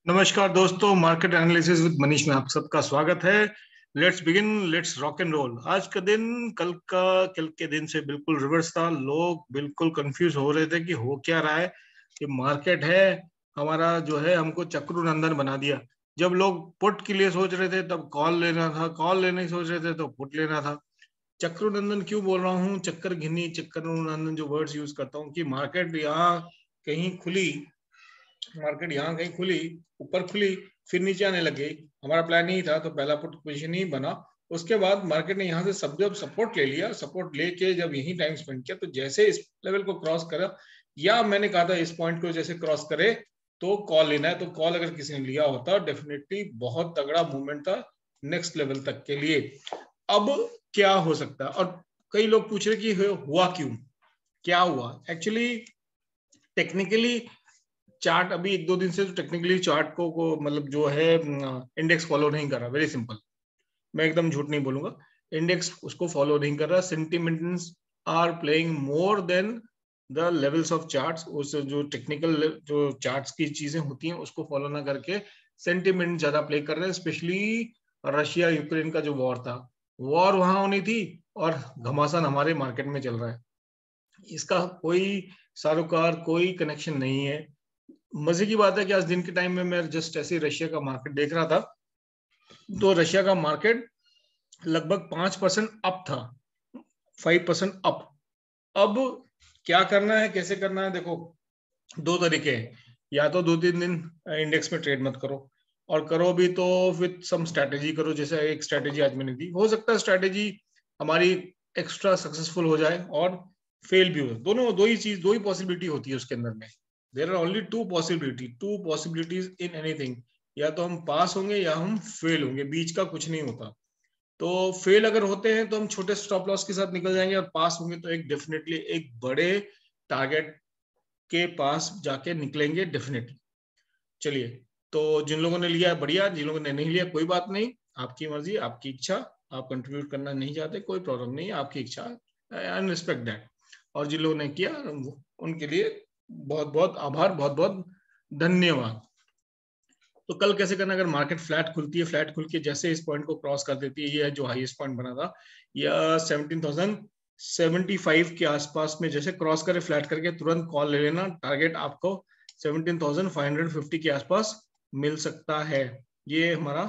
नमस्कार दोस्तों, market analysis with Manish में आप सबका स्वागत है। Let's begin, let's rock and roll. आज का दिन कल के दिन से बिल्कुल रिवर्स था। लोग बिल्कुल कंफ्यूज हो रहे थे कि हो क्या रहा है। कि मार्केट है हमारा जो है हमको चक्रू नंदन बना दिया। जब लोग पुट के लिए सोच रहे थे तब कॉल लेना था, कॉल लेने सोच रहे थे तो पुट लेना था। चक्रू नंदन क्यों बोल रहा हूँ, चक्कर घिनी चक्कर नंदन जो वर्ड्स यूज करता हूँ कि मार्केट यहाँ कहीं खुली, मार्केट यहाँ कहीं खुली, ऊपर खुली, फिर नीचे आने लग गई। हमारा प्लान यही था, तो पहला पुट पोजीशन ही बना। उसके बाद मार्केट ने यहाँ से सब जब सपोर्ट ले लिया, सपोर्ट लेके जब यही टाइम स्पेंड किया, तो जैसे इस लेवल को क्रॉस करा, या मैंने कहा था इस पॉइंट को जैसे क्रॉस करे तो कॉल लेना है। तो कॉल अगर किसी ने लिया होता, डेफिनेटली बहुत तगड़ा मूवमेंट था नेक्स्ट लेवल तक के लिए। अब क्या हो सकता है, और कई लोग पूछ रहे कि हुआ क्यों, क्या हुआ एक्चुअली टेक्निकली। चार्ट अभी एक दो दिन से टेक्निकली चार्ट को मतलब जो है इंडेक्स फॉलो नहीं कर रहा। वेरी सिंपल, मैं एकदम झूठ नहीं बोलूंगा, इंडेक्स उसको फॉलो नहीं कर रहा। Sentiments are playing more than the levels of charts. उस जो टेक्निकल जो चार्ट्स की चीजें होती हैं उसको फॉलो ना करके सेंटिमेंट ज्यादा प्ले कर रहे हैं। स्पेशली रशिया यूक्रेन का जो वॉर था, वॉर वहां होनी थी और घमासान हमारे मार्केट में चल रहा है। इसका कोई सारोकार कोई कनेक्शन नहीं है। मजे की बात है कि आज दिन के टाइम में मैं जस्ट ऐसे रशिया का मार्केट देख रहा था, तो रशिया का मार्केट लगभग 5% अप था, 5% अप। अब क्या करना है, कैसे करना है, देखो दो तरीके हैं। या तो 2-3 दिन इंडेक्स में ट्रेड मत करो, और करो भी तो विथ सम स्ट्रैटेजी करो। जैसे एक स्ट्रैटेजी आज मैंने दी, हो सकता है स्ट्रैटेजी हमारी एक्स्ट्रा सक्सेसफुल हो जाए और फेल भी हो। दोनों दो ही पॉसिबिलिटी होती है उसके अंदर में। There are only two possibilities in anything. या तो हम पास होंगे या हम फेल होंगे, बीच का कुछ नहीं होता। तो फेल अगर होते हैं तो हम छोटे स्टॉप लॉस के साथ निकल जाएंगे, और पास होंगे तो एक डेफिनेटली एक बड़े टारगेट के पास जाके निकलेंगे डेफिनेटली। चलिए, तो जिन लोगों ने लिया बढ़िया, जिन लोगों ने नहीं लिया कोई बात नहीं, आपकी मर्जी आपकी इच्छा। आप कंट्रीब्यूट करना नहीं चाहते कोई प्रॉब्लम नहीं, आपकी इच्छा, आई रिस्पेक्ट दैट। और जिन लोगों ने किया उनके लिए बहुत बहुत आभार, बहुत बहुत धन्यवाद। तो कल कैसे करना, अगर मार्केट फ्लैट खुलती है, फ्लैट खुल के जैसे इस पॉइंट को क्रॉस कर देती है, ये जो हाईएस्ट पॉइंट बना था या 17,075 के आसपास में जैसे क्रॉस करे फ्लैट करके तुरंत कॉल ले लेना। टारगेट आपको 17,550 के आसपास मिल सकता है। ये हमारा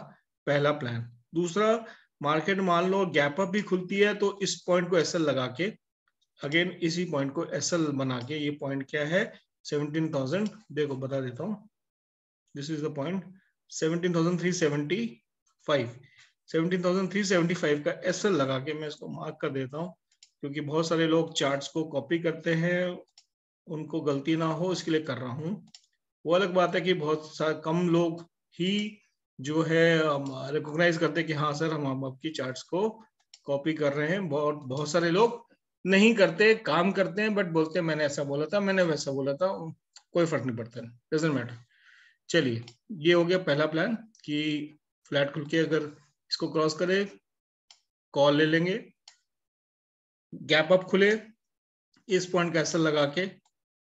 पहला प्लान। दूसरा, मार्केट मान लो गैप अप भी खुलती है तो इस पॉइंट को एसएल लगा के, अगेन इसी पॉइंट को एसएल बना के, ये पॉइंट क्या है 17,000, देखो बता देता हूँ। This is the point 17,375। 17,375 का एसएल लगा के मैं इसको मार्क कर देता हूँ, क्योंकि बहुत सारे लोग चार्ट्स को कॉपी करते हैं, उनको गलती ना हो इसके लिए कर रहा हूँ। वो अलग बात है कि बहुत कम लोग ही जो है रिकॉग्नाइज करते कि हाँ सर हम आपकी चार्ट्स को कॉपी कर रहे हैं। बहुत सारे लोग नहीं करते, काम करते हैं बट बोलते हैं मैंने ऐसा बोला था, मैंने वैसा बोला था। कोई फर्क नहीं पड़ता, डजंट मैटर। चलिए, ये हो गया पहला प्लान कि फ्लैट खुल के अगर इसको क्रॉस करे कॉल ले लेंगे, गैप अप खुले इस पॉइंट का एसएल लगा के,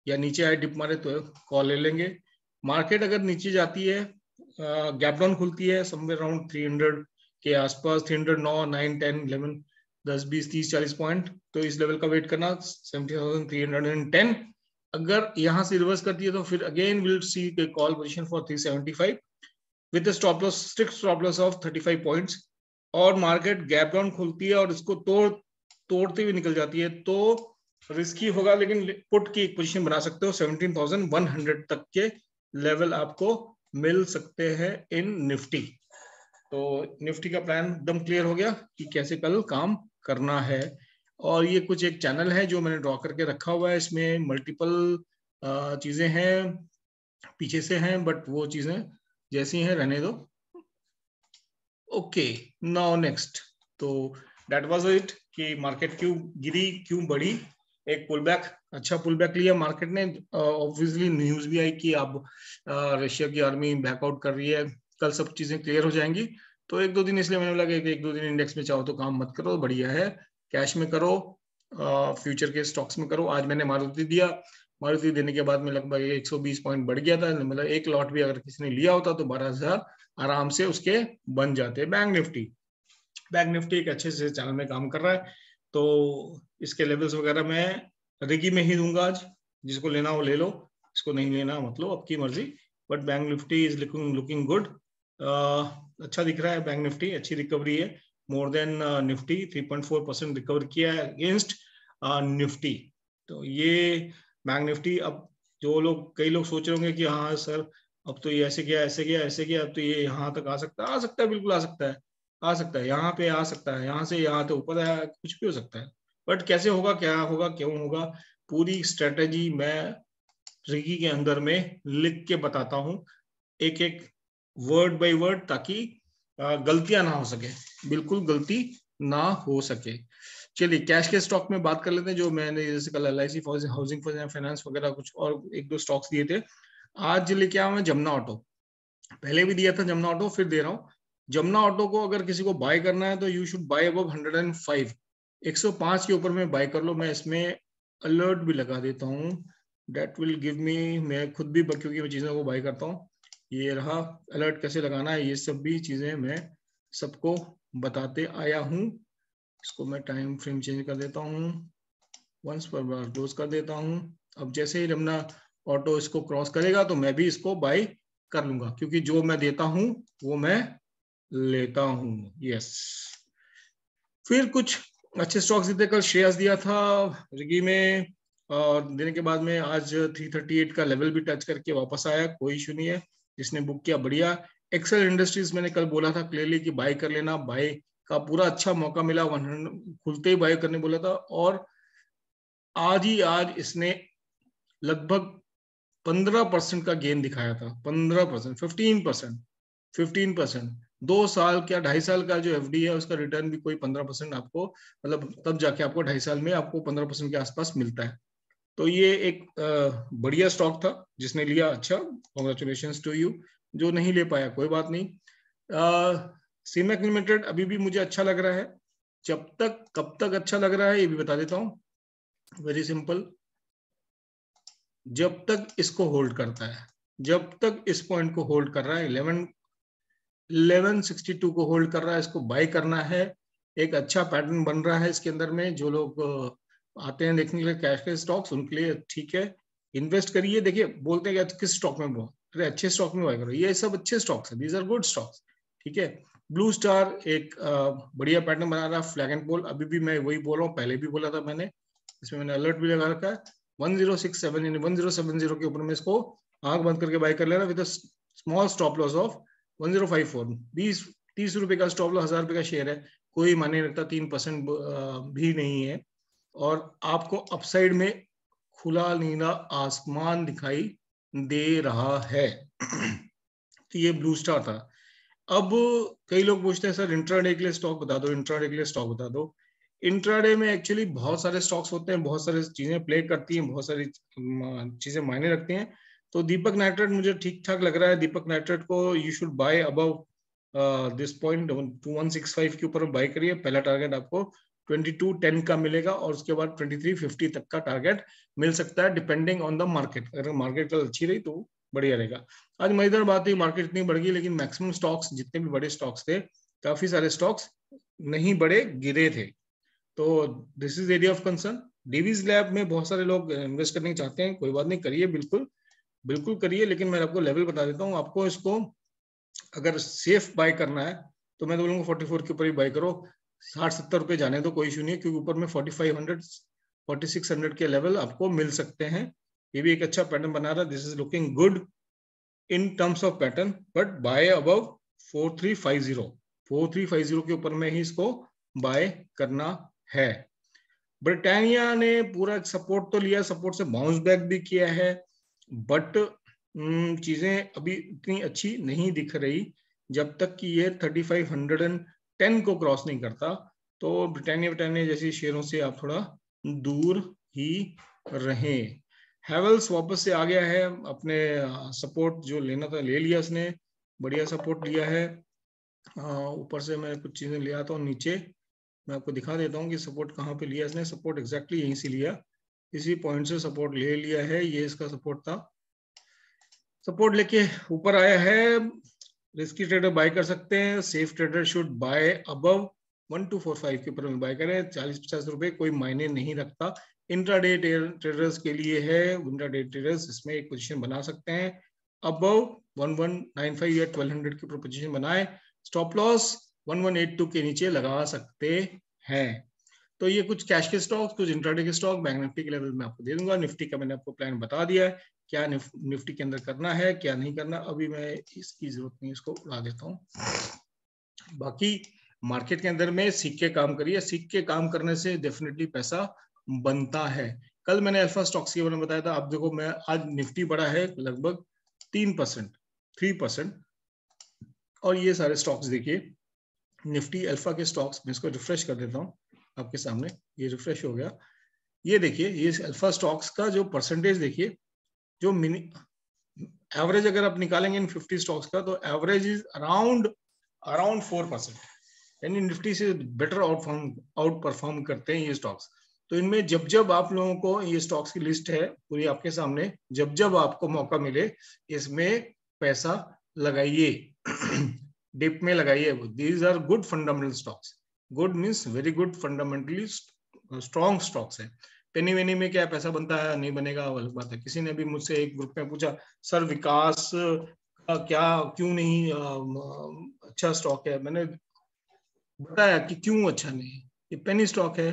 या नीचे आए डिप मारे तो कॉल ले लेंगे। मार्केट अगर नीचे जाती है, गैप डाउन खुलती है समवेयर अराउंड 300 के आसपास, 309, 9, 10, 11, 10, 20, 30, 40 पॉइंट, तो इस लेवल का वेट करना 70,310। अगर यहां से रिवर्स करती है तो फिर again will see call position for 375 with stop loss, strict stop loss of 35 points. और मार्केट गैप डाउन खुलती है और इसको तोड़ते हुए निकल जाती है तो रिस्की होगा, लेकिन पुट की एक पोजीशन बना सकते हो। 17,100 तक के लेवल आपको मिल सकते हैं इन निफ्टी। तो निफ्टी का प्लान एकदम क्लियर हो गया कि कैसे कल काम करना है। और ये कुछ एक चैनल है जो मैंने ड्रॉ करके रखा हुआ है, इसमें मल्टीपल चीजें हैं पीछे से हैं, बट वो चीजें जैसी हैं रहने दो। Okay, now next. तो दैट वाज इट कि मार्केट क्यों गिरी, क्यों बढ़ी। एक पुल बैक, अच्छा पुल बैक लिया मार्केट ने। ऑब्वियसली न्यूज भी आई कि अब रशिया की आर्मी बैकआउट कर रही है। कल सब चीजें क्लियर हो जाएंगी। तो एक दो दिन इसलिए मैंने लगा कि एक दो दिन इंडेक्स में चाहो तो काम मत करो, बढ़िया है कैश में करो, फ्यूचर के स्टॉक्स में करो। आज मैंने मारुति दिया, मारुति देने के बाद में लगभग 120 पॉइंट बढ़ गया था, मतलब एक लॉट भी अगर किसी ने लिया होता तो 12,000 आराम से उसके बन जाते। बैंक निफ्टी एक अच्छे से चैनल में काम कर रहा है, तो इसके लेवल्स वगैरह मैं रिगी में ही दूंगा आज, जिसको लेना हो ले लो, इसको नहीं लेना मतलब आपकी मर्जी। But bank Nifty is looking good, अच्छा दिख रहा है बैंक निफ्टी, अच्छी रिकवरी है, मोर देन निफ्टी 3.4% रिकवर किया है अगेंस्ट निफ्टी। तो ये बैंक निफ्टी, अब जो लोग कई लोग सोच रहे होंगे कि हाँ सर अब तो ये ऐसे गया ऐसे गया ऐसे गया, अब तो ये यहाँ तक आ सकता है, बिल्कुल आ सकता है, यहाँ पे आ सकता है, यहाँ से यहाँ तो ऊपर आया, कुछ भी हो सकता है। बट कैसे होगा, क्या होगा, क्यों होगा, पूरी स्ट्रेटेजी मैं रिगी के अंदर में लिख के बताता हूँ, एक एक वर्ड बाय वर्ड, ताकि गलतियां ना हो सके, बिल्कुल गलती ना हो सके। चलिए कैश के स्टॉक में बात कर लेते हैं, जो मैंने जैसे कल LIC हाउसिंग फाइनेंस वगैरह कुछ और एक दो स्टॉक्स दिए थे। आज लेके आया मैं जमुना ऑटो, पहले भी दिया था जमुना ऑटो, फिर दे रहा हूँ। जमुना ऑटो को अगर किसी को बाय करना है तो यू शुड बाय अबव 105, 105 के ऊपर में बाय कर लो। मैं इसमें अलर्ट भी लगा देता हूँ, डेट विल गिव मी, मैं खुद भी क्योंकि मैं चीजों को बाय करता हूँ, ये रहा अलर्ट, कैसे लगाना है ये सब भी चीजें मैं सबको बताते आया हूँ। इसको मैं टाइम फ्रेम चेंज कर देता हूँ, वंस पर बार क्लोज कर देता हूँ। अब जैसे ही जमुना ऑटो इसको क्रॉस करेगा तो मैं भी इसको बाय कर लूंगा, क्योंकि जो मैं देता हूं वो मैं लेता हूं। यस, फिर कुछ अच्छे स्टॉक्स देते, कल श्रेयस दिया था रिगी में, और देने के बाद में आज 338 का लेवल भी टच करके वापस आया, कोई इशू नहीं है, जिसने बुक किया बढ़िया। एक्सेल इंडस्ट्रीज मैंने कल बोला था क्लियरली कि बाय कर लेना, बाय का पूरा अच्छा मौका मिला, 100 खुलते ही बाय करने बोला था, और आज इसने लगभग 15% का गेन दिखाया था, 15%, 15%, 2 साल क्या 2.5 साल का जो FD है उसका रिटर्न भी कोई 15% आपको, मतलब तब जाके आपको 2.5 साल में आपको 15% के आसपास मिलता है। तो ये एक बढ़िया स्टॉक था, जिसने लिया अच्छा, कॉन्ग्रेचुलेशंस टू यू। जो नहीं ले पाया कोई बात नहीं। सीमेक लिमिटेड अभी भी मुझे अच्छा लग रहा है, जब तक कब तक अच्छा लग रहा है ये भी बता देता हूँ, वेरी सिंपल, जब तक इसको होल्ड करता है, जब तक इस पॉइंट को होल्ड कर रहा है, 1162 को होल्ड कर रहा है, इसको बाय करना है। एक अच्छा पैटर्न बन रहा है इसके अंदर में, जो लोग आते हैं देखने के लिए कैश के स्टॉक्स, उनके लिए ठीक है, इन्वेस्ट करिए। देखिए बोलते हैं कि किस स्टॉक में अरे अच्छे स्टॉक में बाय करो, ये सब अच्छे स्टॉक्स है, दीज आर गुड स्टॉक्स, ठीक है। ब्लू स्टार एक बढ़िया पैटर्न बना रहा है, फ्लैग एंड पोल, अभी भी मैं वही बोल रहा हूँ, पहले भी बोला था मैंने, इसमें मैंने अलर्ट भी लगा रखा है। 1067 यानी 1070 के ऊपर में इसको आंख बंद करके बाय कर लेना, with small stop loss of 1054। 20-30 रुपए का स्टॉप लॉस, 1000 रुपए का शेयर है, कोई माने रखता, 3% भी नहीं है, और आपको अपसाइड में खुला नीला आसमान दिखाई दे रहा है। तो ये ब्लू स्टार था। अब कई लोग पूछते हैं सर इंट्राडे के लिए स्टॉक बता दो, इंट्राडे के लिए स्टॉक बता दो। इंट्राडे में एक्चुअली बहुत सारे स्टॉक्स होते हैं, बहुत सारी चीजें प्ले करती हैं, बहुत सारी चीजें मायने रखती हैं। तो दीपक नाइट्रेट मुझे ठीक ठाक लग रहा है, दीपक नाइट्रेट को you should buy above this point 2165 के ऊपर बाय करिए। पहला टारगेट आपको 2210 का मिलेगा, और उसके बाद 2350 तक का टारगेट मिल सकता है, डिपेंडिंग ऑन द मार्केट। अगर मार्केट कल अच्छी रही तो बढ़िया रहेगा। आज मजेदार बात है, मार्केट इतनी बढ़ गई, लेकिन मैक्सिमम स्टॉक्स, जितने भी बड़े स्टॉक्स थे, काफी सारे स्टॉक्स नहीं बढ़े, गिरे थे। तो this is area of concern. Divi's lab में बहुत सारे लोग इन्वेस्ट करने चाहते हैं, कोई बात नहीं, करिए, बिल्कुल बिल्कुल करिए, लेकिन मैं आपको लेवल बता देता हूँ। आपको इसको अगर सेफ बाय करना है तो मैं तो बोलूंगा 44 के ऊपर ही बाय करो, 60-70 रुपए जाने तो कोई इशू नहीं है, क्योंकि ऊपर में 4500 4600 के लेवल आपको मिल सकते हैं। ये भी एक अच्छा पैटर्न बना रहा है, this is looking good in terms of pattern, but by above 4350 के ऊपर में ही इसको बाय करना है। ब्रिटानिया ने पूरा सपोर्ट तो लिया, सपोर्ट से बाउंस बैक भी किया है, बट चीजें अभी इतनी अच्छी नहीं दिख रही, जब तक कि ये 3510 को क्रॉस नहीं करता। तो ब्रिटानिया जैसी शेयरों से आप थोड़ा दूर ही रहें। हैवेल्स वापस से आ गया है, अपने सपोर्ट जो लेना था ले लिया इसने, बढ़िया सपोर्ट लिया है। ऊपर से मैं कुछ चीजें ले आता हूँ नीचे, मैं आपको दिखा देता हूँ कि सपोर्ट कहाँ पे लिया इसने। सपोर्ट एग्जैक्टली यहीं से लिया, इसी पॉइंट से सपोर्ट ले लिया है, ये इसका सपोर्ट था, सपोर्ट लेके ऊपर आया है। रिस्की ट्रेडर बाय कर सकते हैं, safe trader should buy above 1245 के ऊपर में बाय करें। 40-50 रुपए कोई मायने नहीं रखता, इंट्राडे ट्रेडर्स के लिए है। इंट्राडे ट्रेडर्स इसमें एक पोजीशन बना सकते हैं अबव 1195 या 1200 के ऊपर पोजीशन बनाए। स्टॉप लॉस 1182 के नीचे लगा सकते हैं। तो ये कुछ कैश के स्टॉक्स, कुछ इंट्राडे के स्टॉक बैंक निफ्टी के लेवल में आपको दे दूंगा। निफ्टी का मैंने आपको प्लान बता दिया है, क्या निफ्टी के अंदर करना है क्या नहीं करना, अभी मैं इसकी जरूरत नहीं, इसको उड़ा देता हूँ। बाकी मार्केट के अंदर में सीख के काम करिए, सीख के काम करने से डेफिनेटली पैसा बनता है। कल मैंने अल्फा स्टॉक्स के बारे में बताया था, आप देखो मैं आज निफ्टी बढ़ा है लगभग 3%, 3%, और ये सारे स्टॉक्स देखिए निफ्टी अल्फा के स्टॉक्स, मैं इसको रिफ्रेश कर देता हूँ आपके सामने, ये रिफ्रेश हो गया। ये देखिए ये अल्फा स्टॉक्स का जो परसेंटेज देखिए, जो मिनी एवरेज अगर आप निकालेंगे इन 50 स्टॉक्स का तो एवरेज इज अराउंड 4%, यानी निफ्टी से बेटर आउट परफॉर्म करते हैं ये स्टॉक्स। तो इनमें जब जब आप लोगों को, ये स्टॉक्स की लिस्ट है पूरी आपके सामने, जब जब आपको मौका मिले इसमें पैसा लगाइए, डिप में लगाइए। These are good fundamental stocks, good means very good, fundamentally strong stocks है। पेनी वेनी में क्या पैसा बनता है नहीं बनेगा अलग बात है। किसी ने भी मुझसे एक ग्रुप में पूछा सर विकास का क्या क्यों नहीं अच्छा स्टॉक है, मैंने बताया कि क्यों अच्छा नहीं है, ये पेनी स्टॉक है।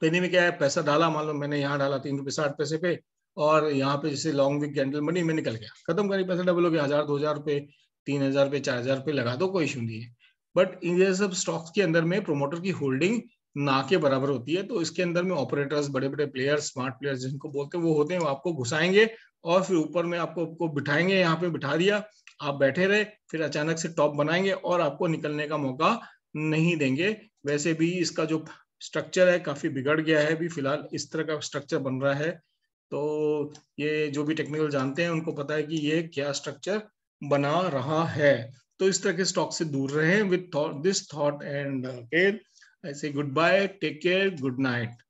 पेनी में क्या है, पैसा डाला, मान लो मैंने यहाँ डाला 3 रुपए 60 पैसे पे, और यहाँ पे जैसे लॉन्ग विक कैंडल मनी में निकल गया, खत्म करी, पैसा डबल हो गया, 1000-2000 रुपए, 3000 रुपए, 4000 रुपए लगा दो, कोई इशू नहीं है। बट ये सब स्टॉक्स के अंदर में प्रोमोटर की होल्डिंग ना के बराबर होती है, तो इसके अंदर में ऑपरेटर्स, बड़े बड़े प्लेयर्स, स्मार्ट प्लेयर्स जिनको बोलते हैं, वो होते हैं, वो आपको घुसाएंगे और फिर ऊपर में आपको बिठाएंगे, यहाँ पे बिठा दिया, आप बैठे रहे, फिर अचानक से टॉप बनाएंगे और आपको निकलने का मौका नहीं देंगे। वैसे भी इसका जो स्ट्रक्चर है काफी बिगड़ गया है, अभी फिलहाल इस तरह का स्ट्रक्चर बन रहा है। तो ये जो भी टेक्निकल जानते हैं उनको पता है कि ये क्या स्ट्रक्चर बना रहा है। तो इस तरह के स्टॉक से दूर रहें। With this thought and I say goodbye, take care, good night.